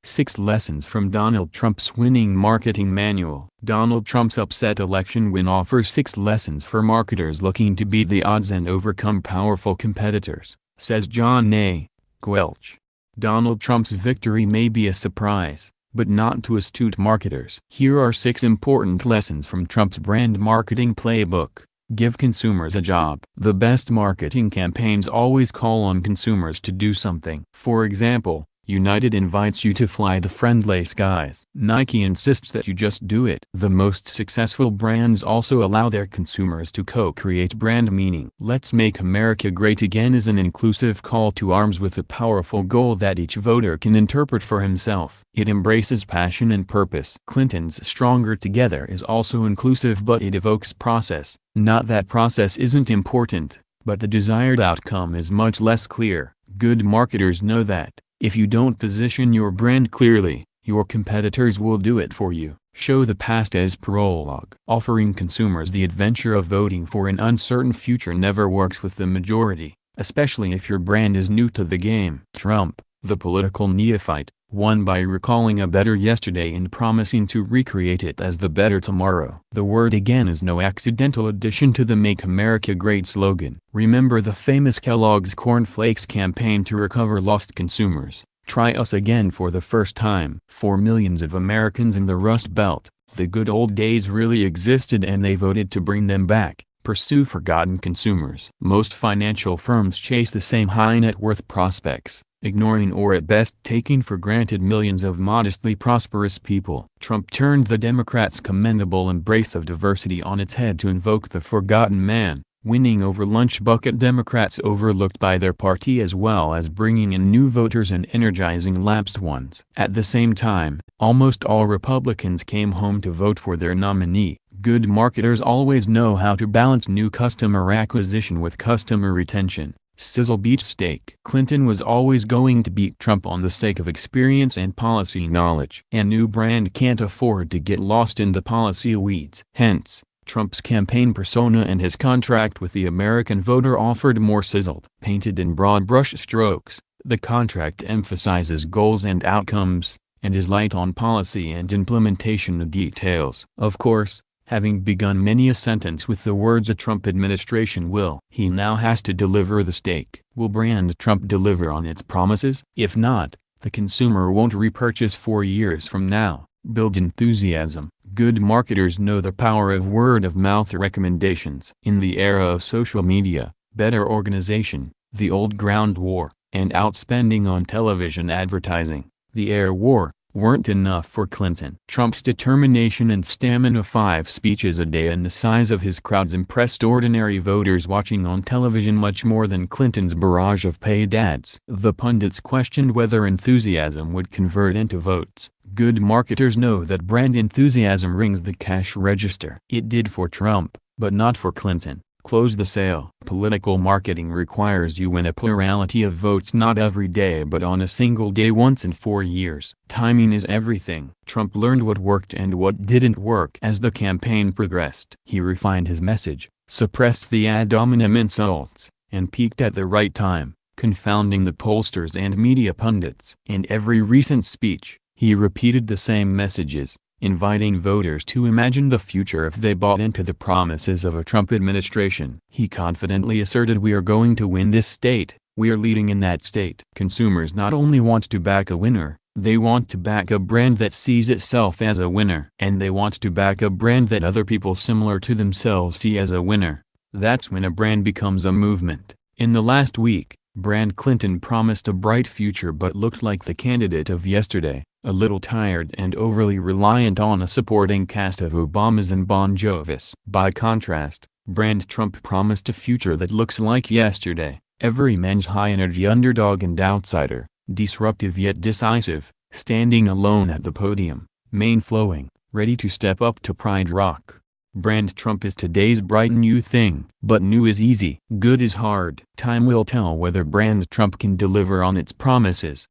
6 Lessons from Donald Trump's Winning Marketing Manual. Donald Trump's upset election win offers 6 lessons for marketers looking to beat the odds and overcome powerful competitors, says John A. Quelch. Donald Trump's victory may be a surprise, but not to astute marketers. Here are 6 important lessons from Trump's brand marketing playbook. Give consumers a job. The best marketing campaigns always call on consumers to do something. For example, United invites you to fly the friendly skies. Nike insists that you just do it. The most successful brands also allow their consumers to co-create brand meaning. Let's Make America Great Again is an inclusive call to arms with a powerful goal that each voter can interpret for himself. It embraces passion and purpose. Clinton's Stronger Together is also inclusive, but it evokes process. Not that process isn't important, but the desired outcome is much less clear. Good marketers know that if you don't position your brand clearly, your competitors will do it for you. Show the past as prologue. Offering consumers the adventure of voting for an uncertain future never works with the majority, especially if your brand is new to the game. Trump, the political neophyte, won by recalling a better yesterday and promising to recreate it as the better tomorrow. The word again is no accidental addition to the Make America Great slogan. Remember the famous Kellogg's Corn Flakes campaign to recover lost consumers. Try us again for the first time. For millions of Americans in the Rust Belt, the good old days really existed and they voted to bring them back. Pursue forgotten consumers. Most financial firms chase the same high net worth prospects, ignoring or at best taking for granted millions of modestly prosperous people. Trump turned the Democrats' commendable embrace of diversity on its head to invoke the forgotten man, winning over lunch bucket Democrats overlooked by their party as well as bringing in new voters and energizing lapsed ones. At the same time, almost all Republicans came home to vote for their nominee. Good marketers always know how to balance new customer acquisition with customer retention. Sizzle beats steak. Clinton was always going to beat Trump on the sake of experience and policy knowledge. A new brand can't afford to get lost in the policy weeds. Hence, Trump's campaign persona and his contract with the American voter offered more sizzled. Painted in broad brush strokes, the contract emphasizes goals and outcomes, and is light on policy and implementation details. Of course, having begun many a sentence with the words "a Trump administration will," he now has to deliver the steak. Will brand Trump deliver on its promises? If not, the consumer won't repurchase 4 years from now. Build enthusiasm. Good marketers know the power of word-of-mouth recommendations. In the era of social media, better organization, the old ground war, and outspending on television advertising, the air war, weren't enough for Clinton. Trump's determination and stamina, 5 speeches a day and the size of his crowds impressed ordinary voters watching on television much more than Clinton's barrage of paid ads. The pundits questioned whether enthusiasm would convert into votes. Good marketers know that brand enthusiasm rings the cash register. It did for Trump, but not for Clinton. Close the sale. Political marketing requires you win a plurality of votes not every day but on a single day once in 4 years. Timing is everything. Trump learned what worked and what didn't work as the campaign progressed. He refined his message, suppressed the ad hominem insults, and peaked at the right time, confounding the pollsters and media pundits. In every recent speech, he repeated the same messages, inviting voters to imagine the future if they bought into the promises of a Trump administration. He confidently asserted, "We are going to win this state, we are leading in that state." Consumers not only want to back a winner, they want to back a brand that sees itself as a winner. And they want to back a brand that other people similar to themselves see as a winner. That's when a brand becomes a movement. In the last week, brand Clinton promised a bright future but looked like the candidate of yesterday. A little tired and overly reliant on a supporting cast of Obamas and Bon Jovis. By contrast, brand Trump promised a future that looks like yesterday. Every man's high-energy underdog and outsider, disruptive yet decisive, standing alone at the podium, mane flowing, ready to step up to Pride Rock. Brand Trump is today's bright new thing. But new is easy. Good is hard. Time will tell whether brand Trump can deliver on its promises.